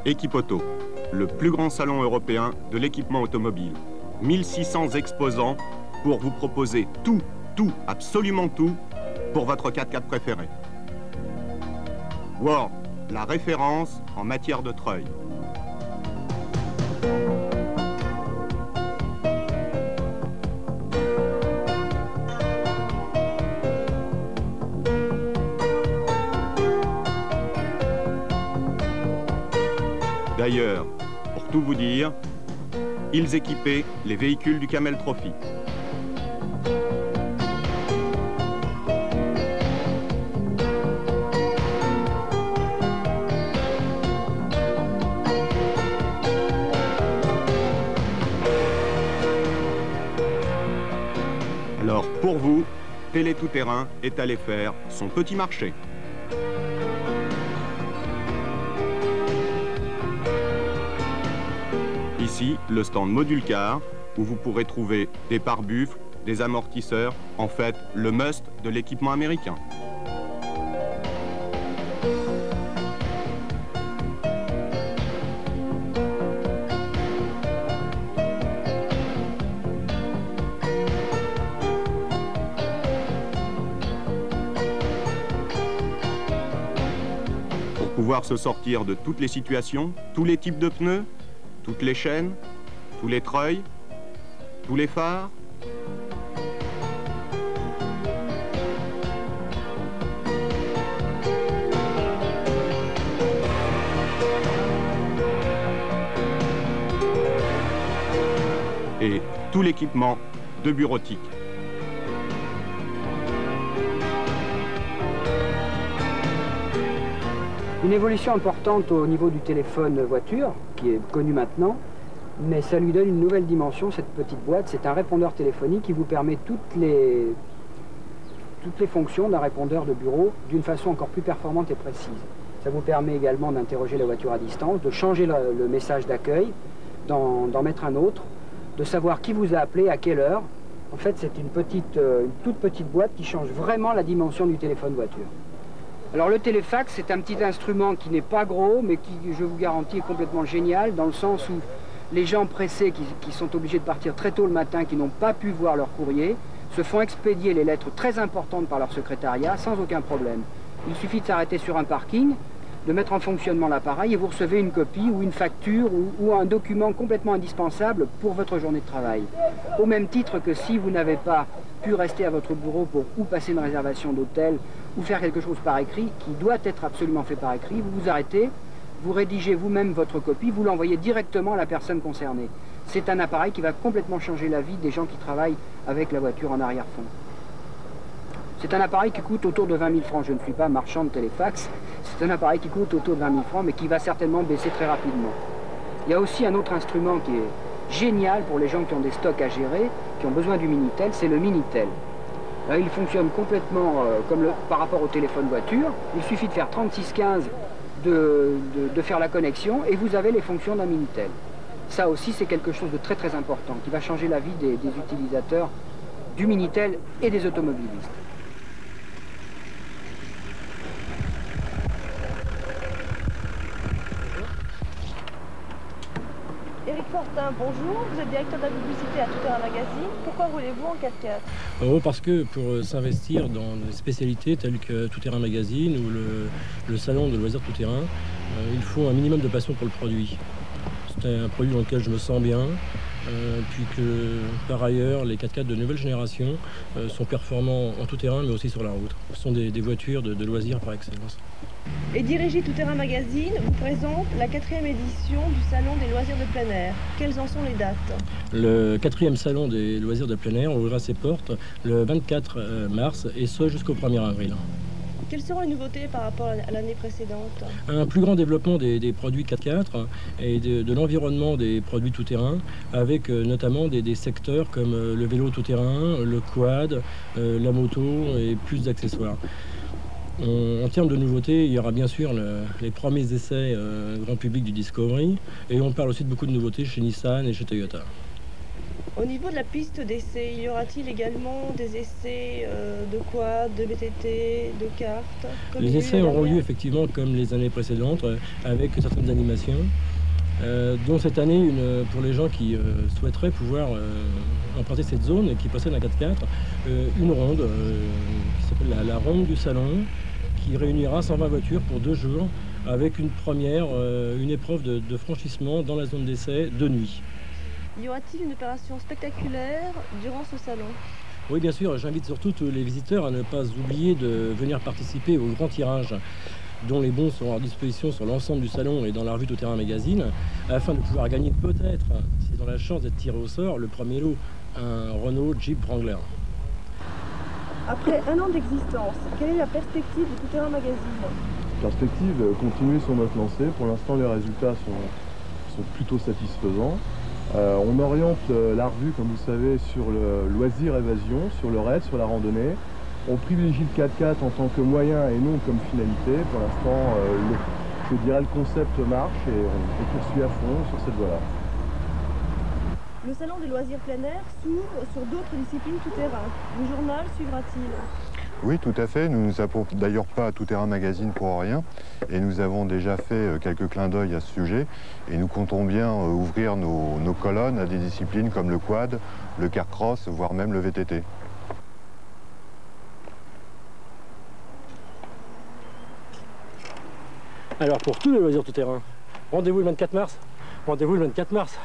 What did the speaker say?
Equipauto, le plus grand salon européen de l'équipement automobile. 1600 exposants pour vous proposer tout, absolument tout, pour votre 4x4 préféré. World, la référence en matière de treuil. D'ailleurs, pour tout vous dire, ils équipaient les véhicules du Camel Trophy. Alors, pour vous, Télé Tout-Terrain est allé faire son petit marché. Ici, le stand Modulcar, où vous pourrez trouver des pare-buffles, des amortisseurs, en fait, le must de l'équipement américain. Pour pouvoir se sortir de toutes les situations, tous les types de pneus, toutes les chaînes, tous les treuils, tous les phares. Et tout l'équipement de bureautique. Une évolution importante au niveau du téléphone voiture, qui est connu maintenant, mais ça lui donne une nouvelle dimension, cette petite boîte. C'est un répondeur téléphonique qui vous permet toutes les fonctions d'un répondeur de bureau d'une façon encore plus performante et précise. Ça vous permet également d'interroger la voiture à distance, de changer le message d'accueil, d'en mettre un autre, de savoir qui vous a appelé, à quelle heure. En fait, c'est une toute petite boîte qui change vraiment la dimension du téléphone voiture. Alors le téléfax, c'est un petit instrument qui n'est pas gros, mais qui, je vous garantis, est complètement génial, dans le sens où les gens pressés qui sont obligés de partir très tôt le matin, qui n'ont pas pu voir leur courrier, se font expédier les lettres très importantes par leur secrétariat sans aucun problème. Il suffit de s'arrêter sur un parking, de mettre en fonctionnement l'appareil et vous recevez une copie ou une facture ou un document complètement indispensable pour votre journée de travail. Au même titre que si vous n'avez pas pu rester à votre bureau pour ou passer une réservation d'hôtel ou faire quelque chose par écrit, qui doit être absolument fait par écrit, vous vous arrêtez, vous rédigez vous-même votre copie, vous l'envoyez directement à la personne concernée. C'est un appareil qui va complètement changer la vie des gens qui travaillent avec la voiture en arrière-fond. C'est un appareil qui coûte autour de 20 000 francs. Je ne suis pas marchand de téléfax. C'est un appareil qui coûte autour de 20 000 francs, mais qui va certainement baisser très rapidement. Il y a aussi un autre instrument qui est génial pour les gens qui ont des stocks à gérer, qui ont besoin du Minitel, c'est le Minitel. Là, il fonctionne complètement par rapport au téléphone voiture. Il suffit de faire 3615, de faire la connexion, et vous avez les fonctions d'un Minitel. Ça aussi, c'est quelque chose de très très important, qui va changer la vie des utilisateurs du Minitel et des automobilistes. Éric Fortin, bonjour. Vous êtes directeur de la publicité à Tout-Terrain Magazine. Pourquoi roulez-vous en 4x4 ? Parce que pour s'investir dans des spécialités telles que Tout-Terrain Magazine ou le salon de loisirs Tout-Terrain, il faut un minimum de passion pour le produit. C'est un produit dans lequel je me sens bien, puis que par ailleurs les 4x4 de nouvelle génération sont performants en tout-terrain mais aussi sur la route. Ce sont des voitures de loisirs par excellence. Et Diriger Tout-Terrain Magazine vous présente la 4e édition du Salon des loisirs de plein air. Quelles en sont les dates ? Le 4e Salon des loisirs de plein air ouvrira ses portes le 24 mars et ce jusqu'au 1er avril. Quelles seront les nouveautés par rapport à l'année précédente ? Un plus grand développement des produits 4x4 et de l'environnement des produits tout-terrain, avec notamment des secteurs comme le vélo tout-terrain, le quad, la moto et plus d'accessoires. En termes de nouveautés, il y aura bien sûr les premiers essais grand public du Discovery, et on parle aussi de beaucoup de nouveautés chez Nissan et chez Toyota. Au niveau de la piste d'essai, y aura-t-il également des essais de quad, de VTT, de cartes Les essais auront lieu effectivement comme les années précédentes, avec certaines animations, dont cette année, pour les gens qui souhaiteraient pouvoir emprunter cette zone et qui possèdent un 4x4, une ronde qui s'appelle la ronde du salon, qui réunira 120 voitures pour 2 jours, avec une première, une épreuve de franchissement dans la zone d'essai de nuit. Y aura-t-il une opération spectaculaire durant ce salon? Oui, bien sûr, j'invite surtout tous les visiteurs à ne pas oublier de venir participer au grand tirage dont les bons seront à disposition sur l'ensemble du salon et dans la revue Tout Terrain Magazine, afin de pouvoir gagner peut-être, s'ils ont la chance d'être tirés au sort, le premier lot, un Renault Jeep Wrangler. Après un an d'existence, quelle est la perspective de Tout Terrain Magazine? Perspective, continuer sur notre lancée. Pour l'instant, les résultats sont plutôt satisfaisants. On oriente la revue, comme vous savez, sur le loisir évasion, sur le raid, sur la randonnée. On privilégie le 4x4 en tant que moyen et non comme finalité. Pour l'instant, je dirais le concept marche et on poursuit à fond sur cette voie-là. Le salon des loisirs plein air s'ouvre sur d'autres disciplines tout-terrain. Le journal suivra-t-il? Oui, tout à fait. Nous ne nous appelons d'ailleurs pas Tout Terrain Magazine pour rien. Et nous avons déjà fait quelques clins d'œil à ce sujet. Et nous comptons bien ouvrir nos colonnes à des disciplines comme le quad, le carcross, voire même le VTT. Alors pour tous les loisirs tout-terrain, rendez-vous le 24 mars. Rendez-vous le 24 mars.